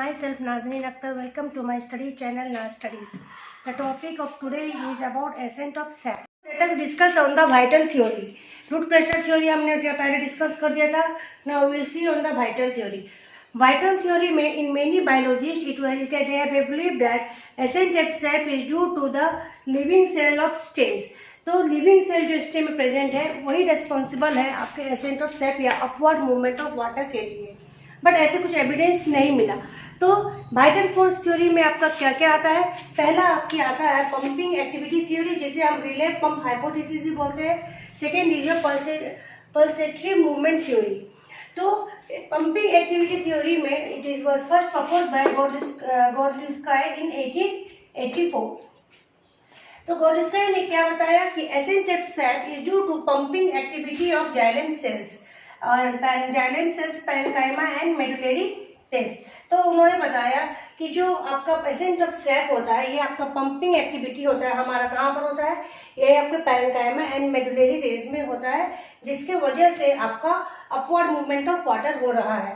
myself Nazneen Akhtar. Welcome to my study channel Naz Studies. The topic of today is about ascent of sap. Let us discuss on the vital theory. Root pressure theory हमने पहले discuss कर दिया था. Now we will see on the vital theory. Vital theory में in many biologists they have believed that ascent of sap is due to the living cell of stems. तो living cell जो stem में present है वही responsible है आपके accent of sap या upward movement of water के लिए, बट ऐसे कुछ एविडेंस नहीं मिला. तो वाइटल फोर्स थ्योरी में आपका क्या क्या आता है? पहला आपकी आता है पंपिंग एक्टिविटी थ्योरी, जिसे हम रिले पंप हाइपोथेसिस भी बोलते हैं. Second is pulsatory movement theory. तो पंपिंग एक्टिविटी थ्योरी में it is was first proposed by Godlewski in 1884. तो गोर्डस्काय ने क्या बताया कि ascent of sap is due to pumping activity of xylem cells और xylem cells parenchyma and medullary test. तो उन्होंने बताया कि जो आपका एसेंट ऑफ सैप होता है ये आपका पंपिंग एक्टिविटी होता है. हमारा कहाँ पर होता है? ये आपके पैरेन्काइमा एंड मेडुलरी रेज में होता है, जिसके वजह से आपका अपवर्ड मूवमेंट ऑफ वाटर हो रहा है.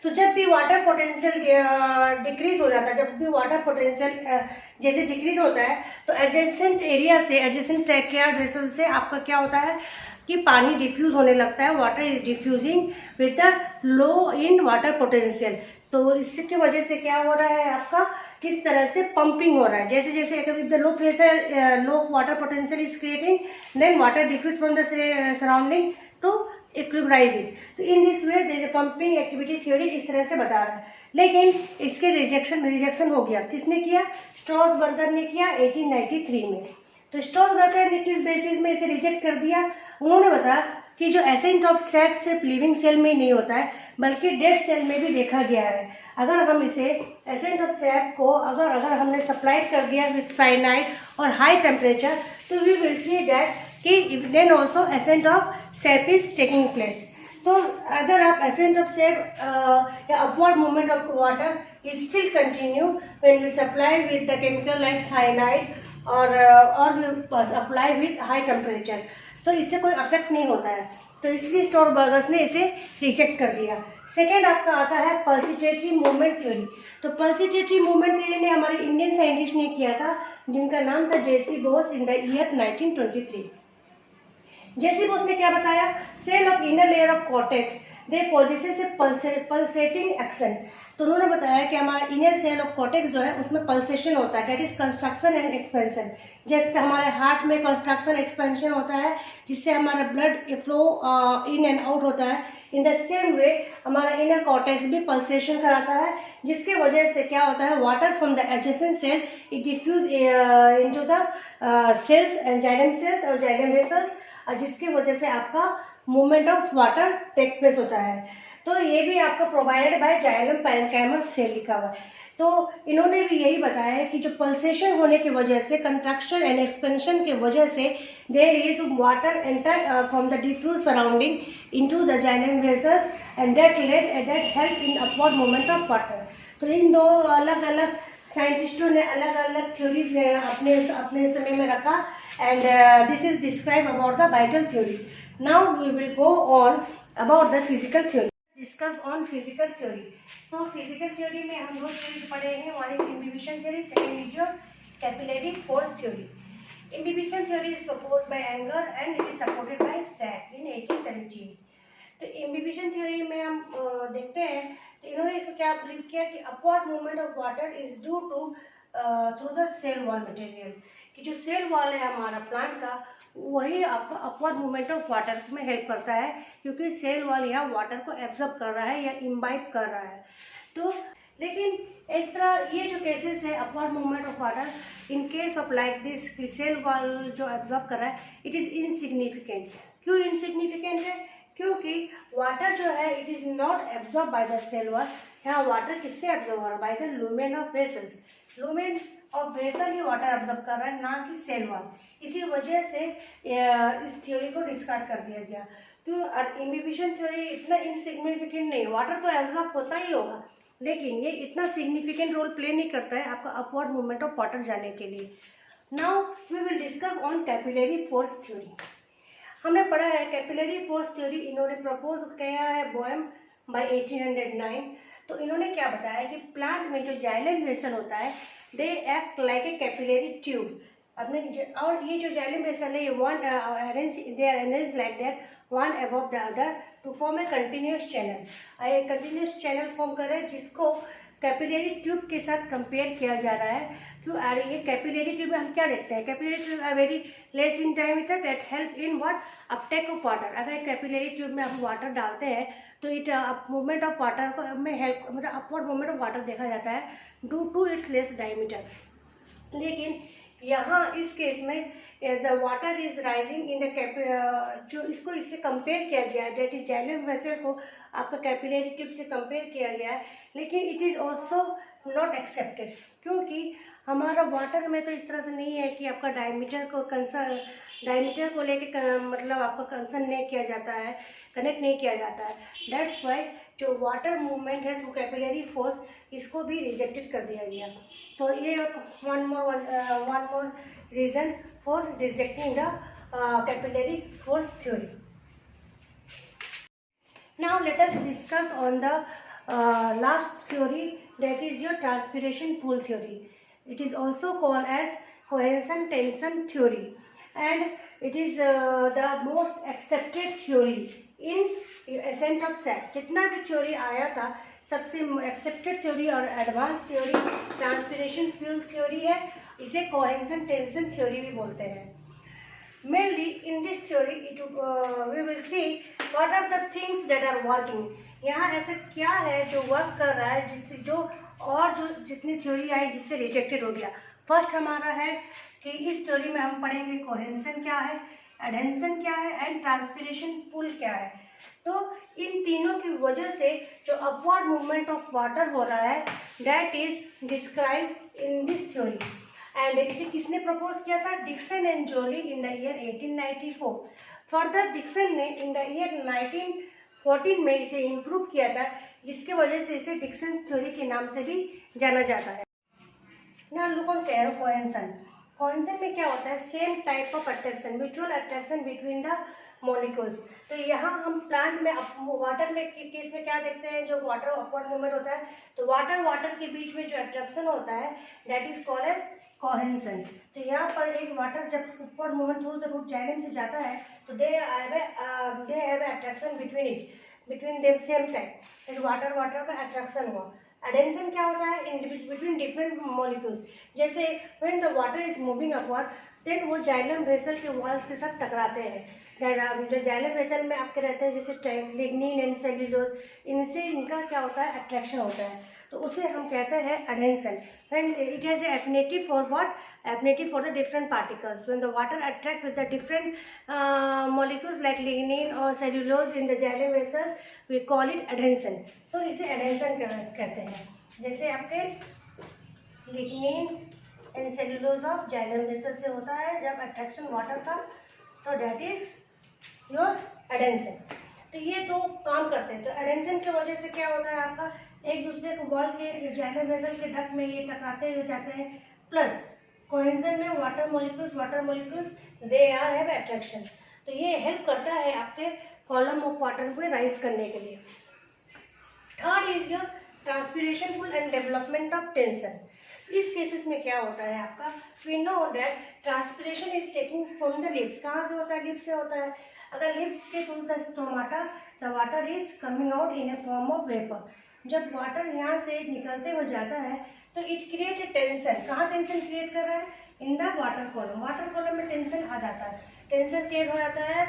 तो जब भी वाटर पोटेंशियल डिक्रीज हो जाता है, जब भी वाटर पोटेंशियल जैसे डिक्रीज होता है तो एडजेसेंट एरिया से, एडजेसेंट ट्रैकियल वेसल से आपका क्या होता है कि पानी डिफ्यूज होने लगता है. Water is diffusing with the low in water potential. तो इसकी वजह से क्या हो रहा है आपका, किस तरह से पंपिंग हो रहा है. जैसे जैसे with the low pressure low water potential is creating, then water diffuse from the surrounding to equalize it. तो in this way the pumping activity theory इस तरह से बता रहा है. लेकिन इसके रिजेक्शन हो गया. किसने किया? स्ट्रॉसबर्गर ने किया 1893 में. तो स्ट्रॉसबर्गर ने किस बेसिस में इसे रिजेक्ट कर दिया? उन्होंने बताया कि जो एसेंट ऑफ सैप सिर्फ लिविंग सेल में ही नहीं होता है बल्कि डेड सेल में भी देखा गया है. अगर हम इसे एसेंट ऑफ सैप को अगर हमने सप्लाई कर दिया विद साइनाइड और हाई टेम्परेचर, तो वी विल सी दैट कि then also ascent of sap is taking place. तो अगर आप एसेंट ऑफ सैप या upward movement of water is still continue when we supply with the chemical like cyanide और apply with high temperature, तो इससे कोई affect नहीं होता है. तो इसलिए स्ट्रॉसबर्गर ने इसे रिजेक्ट कर दिया. सेकेंड आपका आता है पल्सिटेटरी मूवमेंट थ्योरी. तो पल्सिटेटरी मूवमेंट थ्योरी ने हमारे इंडियन साइंटिस्ट ने किया था, जिनका नाम था JC Bose in the year 1923. JC Bose ने क्या बताया? Cell of inner layer of cortex they possesses a pulsating action. तो उन्होंने बताया कि हमारा इनर सेल ऑफ कॉर्टेक्स जो है उसमें पल्सेशन होता है, that is construction and expansion. जैसे हमारे हार्ट में कंस्ट्रक्शन एक्सपेंशन होता है जिससे हमारा blood flow in and out होता है. इन द सेम वे हमारा इनर कॉर्टेक्स भी पल्सेशन कराता है, जिसके वजह से क्या होता है, water from the adjacent cell it diffuse into the cells and xylem cells और जाइलम वेसल्स, जिसकी वजह से आपका movement of water take place होता है. तो ये भी आपको provided by xylem parenchyma cell लिखा हुआ है. तो इन्होंने भी यही बताया है कि जो पल्सेशन होने की वजह से, कंट्रैक्शन एंड एक्सपेंशन की वजह से there is water enter from the diffuse surrounding into the xylem vessels and that help in upward movement of water. तो इन दो अलग अलग साइंटिस्टों ने अलग अलग थ्योरी अपने समय में रखा and this is describe about the vital theory. Now we will go on about the physical theory. Discuss on physical theory. तो फिजिकल थ्योरी में हम दो थ्योरी पढ़े हैं. One is imbibition theory, second is your capillary force theory. Imbibition theory is proposed by Unger and it is supported by Sachs in 1817. तो imbibition theory में हम देखते हैं तो इन्होंने इसको क्या बिलीव किया कि upward movement of water is due to through the cell wall material. कि जो सेल वॉल है हमारा प्लांट का, वही आपका अपवर्ड मूवमेंट ऑफ वाटर में हेल्प करता है, क्योंकि सेल वॉल यहाँ वाटर को एब्जॉर्ब कर रहा है या इम्बाइब कर रहा है. तो लेकिन इस तरह ये जो केसेस है upward movement of water in case of like this कि सेल वॉल जो एब्जॉर्ब कर रहा है इट इज़ इनसिग्निफिकेंट. क्यों इनसिग्निफिकेंट है? क्योंकि वाटर जो है it is not absorb by the cell wall. यहाँ वाटर किससे एब्जॉर्ब हो रहा है? By the lumen of vessels. Lumen of vessel ही वाटर एब्जॉर्ब कर रहा है, ना कि सेल वॉल. इसी वजह से इस थ्योरी को डिस्कार्ड कर दिया गया. तो इम्बिबिशन थ्योरी इतना इनसिग्निफिकेंट नहीं, वाटर तो एब्जॉर्ब होता ही होगा लेकिन ये इतना सिग्निफिकेंट रोल प्ले नहीं करता है आपका अपवर्ड मूवमेंट ऑफ वाटर जाने के लिए. Now we will discuss on capillary force theory. हमने पढ़ा है कैपिलरी फोर्स थ्योरी इन्होंने प्रपोज किया है बोएम बाय 1809. तो इन्होंने क्या बताया कि प्लांट में जो जाइलम वेसल होता है they act like a capillary tube. अपने और ये जो जाइलम वेसल है ये they are arrange like that one above the other to form a continuous channel. एक कंटिन्यूस चैनल फॉर्म करे जिसको कैपिलरी ट्यूब के साथ कंपेयर किया जा रहा है। क्यों आ रही है? कैपिलरी ट्यूब में हम क्या देखते हैं? Capillary tube are very less in diameter that help in what uptake of water. अगर कैपिलरी ट्यूब में हम वाटर डालते हैं तो इट मूवमेंट ऑफ वाटर को में हेल्प, मतलब अपवर्ड मूवमेंट ऑफ वाटर देखा जाता है due to its less diameter. लेकिन यहाँ इस केस में the water is rising in the जो इसको इससे कंपेयर किया गया है, डेट इज जाइलम वेसल को आपका कैपिलरी ट्यूब से कंपेयर किया गया है, लेकिन it is also not accepted क्योंकि हमारा वाटर में तो इस तरह से नहीं है कि आपका डायमीटर को लेके मतलब आपका कंसर्न नहीं किया जाता है, कनेक्ट नहीं किया जाता है। दैट्स वाई जो वाटर मूवमेंट है थ्रू कैपिलरी फोर्स इसको भी रिजेक्टेड कर दिया गया। तो ये one more reason for rejecting the capillary force theory. Now let us discuss on the last theory, that is your transpiration pool theory. It is also called as cohesion tension theory and it is the most accepted theory in ascent of sap। जितना भी theory आया था सबसे accepted theory और advance theory transpiration pool theory है। इसे cohesion tension theory भी बोलते हैं। Mainly in this theory we will see what are the things that are working। यहाँ ऐसा क्या है जो वर्क कर रहा है जिससे जो जितनी थ्योरी आई जिससे रिजेक्टेड हो गया। फर्स्ट हमारा है कि इस थ्योरी में हम पढ़ेंगे कोहेशन क्या है, एडहेंशन क्या है एंड ट्रांसपिरेशन पूल क्या है। तो इन तीनों की वजह से जो अपवर्ड मूवमेंट ऑफ वाटर हो रहा है that is describe in this theory. And इसे किसने प्रपोज किया था? Dixon and Joly in the year 1894। Further Dixon ने इन द ईयर 1914 में इसे इम्प्रूव किया था जिसके वजह से इसे डिक्सन थ्योरी के नाम से भी जाना जाता है। Now look on cohesion. Cohesion में क्या होता है? Same type of attraction, mutual attraction between the molecules. तो यहाँ हम प्लांट में वाटर में केस में क्या देखते हैं? जो वाटर अपवर्ड मूवमेंट होता है तो वाटर के बीच में जो अट्रैक्शन होता है that is called as cohesion. तो यहाँ पर एक वाटर जब ऊपर movement through the root xylem से जाता है तो they have attraction between them same time. Water का अट्रैक्शन हुआ। एडहेंशन क्या होता है? In between different molecules. जैसे when the water is moving upward then वो जाइलम वेसल के वॉल्स के साथ टकराते हैं। जो जाइलम वेसल में आपके रहते हैं जैसे लिग्निन एंड सेल्यूलोज, इनसे इनका क्या होता है? अट्रैक्शन होता है। तो उसे हम कहते हैं एडहेंशन। When it has a affinity for what? Affinity for the different particles. When the water attract with the different molecules like lignin or cellulose in the xylem vessels, we call it adhesion. तो इसे adhesion कहते हैं। जैसे आपके lignin and cellulose of xylem vessels से होता है जब attraction water का, तो that is your adhesion। तो ये दो काम करते हैं। तो adhesion की वजह से क्या होता है? आपका एक दूसरे को वॉल के जाइलम वेसल के ढक में ये टकराते हुए जाते हैं। प्लस कोहेशन में water molecules they are have attraction. तो ये हेल्प करता है आपके कॉलम ऑफ वाटर को राइज करने के लिए। Third is your transpiration pull and development of tension. इस केसेस में क्या होता है आपका? We know that transpiration is taking from the leaves. कहाँ से होता है? लिप्स से होता है। अगर लिप्स के through the stomata the water is coming out in A form of vapour. जब वाटर यहाँ से निकलते हुए जाता है तो इट क्रिएट ए टेंशन। कहाँ टेंशन क्रिएट कर रहा है? इन द वाटर कॉलम में टेंशन आ जाता है, टेंशन क्रिएट हो जाता है।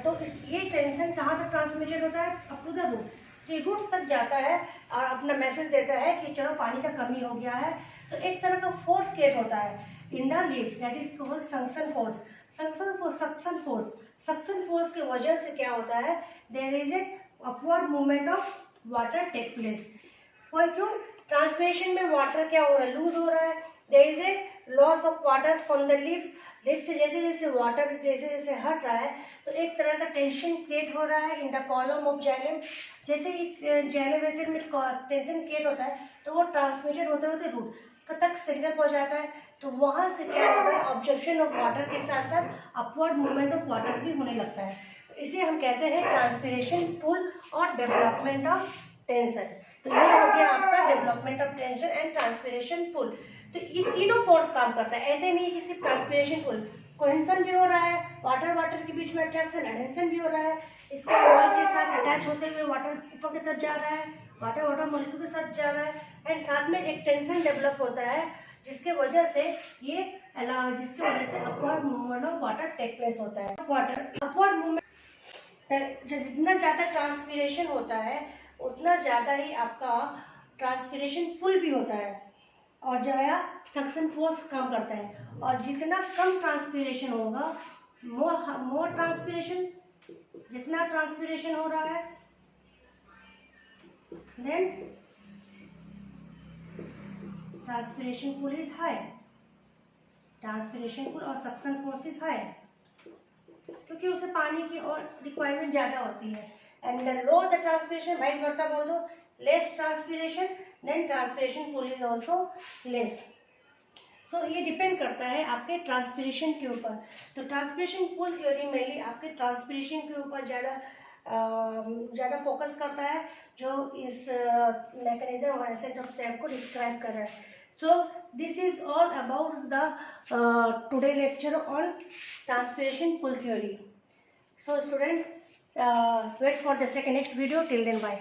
तो ये टेंशन कहाँ तक ट्रांसमिटेड होता है? Up to the root. तो रूट तक जाता है और अपना मैसेज देता है कि चलो पानी का कमी हो गया है। तो एक तरह का फोर्स क्रिएट होता है in the leaves that is called suction force. Suction force की वजह से क्या होता है? There is a upward movement of water take place. और क्यों? ट्रांसपिरेशन में वाटर क्या हो रहा है? लूज हो रहा है। There is a loss of water from the leaves. Leaves से जैसे वाटर जैसे हट रहा है तो एक तरह का टेंशन क्रिएट हो रहा है in the column of xylem. जैसे ही जाइलम वेसल में टेंशन क्रिएट होता है तो वो ट्रांसमिटेड होते होते रूट तक सिग्नल पहुंचाता है। तो वहाँ से क्या होता है? ऑब्जर्प्शन ऑफ वाटर के साथ साथ अपवर्ड मूवमेंट ऑफ वाटर भी होने लगता है। तो इसे हम कहते हैं ट्रांसपिरेशन पूल और डेवलपमेंट ऑफ टेंशन। तो ये हो गया आपका development of tension and transpiration pull. तो ये तीनों फोर्स काम करता है, ऐसे नहीं कि सिर्फ ट्रांसपिरेशन पुल, कोहेंशन भी हो रहा है, वाटर वाटर के बीच में अट्रैक्शन एडेंशन भी हो रहा है, इसका वॉल के साथ अटैच होते हुए वाटर ऊपर की तरफ जा रहा है, वाटर वाटर मॉलिक्यूल के साथ जा रहा है, एंड साथ में एक टेंशन डेवलप होता है जिसके वजह से upward movement of water take place होता है। वाटर अपवर्ड मूवमेंट, जितना ज़्यादा ट्रांसपिरेशन होता है उतना ज़्यादा ही आपका ट्रांसपिरेशन पुल भी होता है और ज़्यादा सक्शन फोर्स काम करता है। और जितना कम ट्रांसपिरेशन होगा, मोर ट्रांसपिरेशन, जितना ट्रांसपिरेशन हो रहा है then transpiration pull is high, transpiration pull और सक्शन फोर्स इज हाई, क्योंकि उसे पानी की और रिक्वायरमेंट ज़्यादा होती है। And the low the transpiration, vice versa बोल दो, less transpiration then transpiration pull is also less. So ये डिपेंड करता है आपके ट्रांसपिरेशन के ऊपर। तो ट्रांसपिरेशन पुल थ्योरी मेनली आपके ट्रांसपिरेशन के ऊपर ज़्यादा फोकस करता है, जो इस मैकेनिज्म और एसेंट ऑफ सैप को डिस्क्राइब कर रहा है। So this is all about the today lecture on transpiration pull theory. So student, wait for the next video. Till then, bye.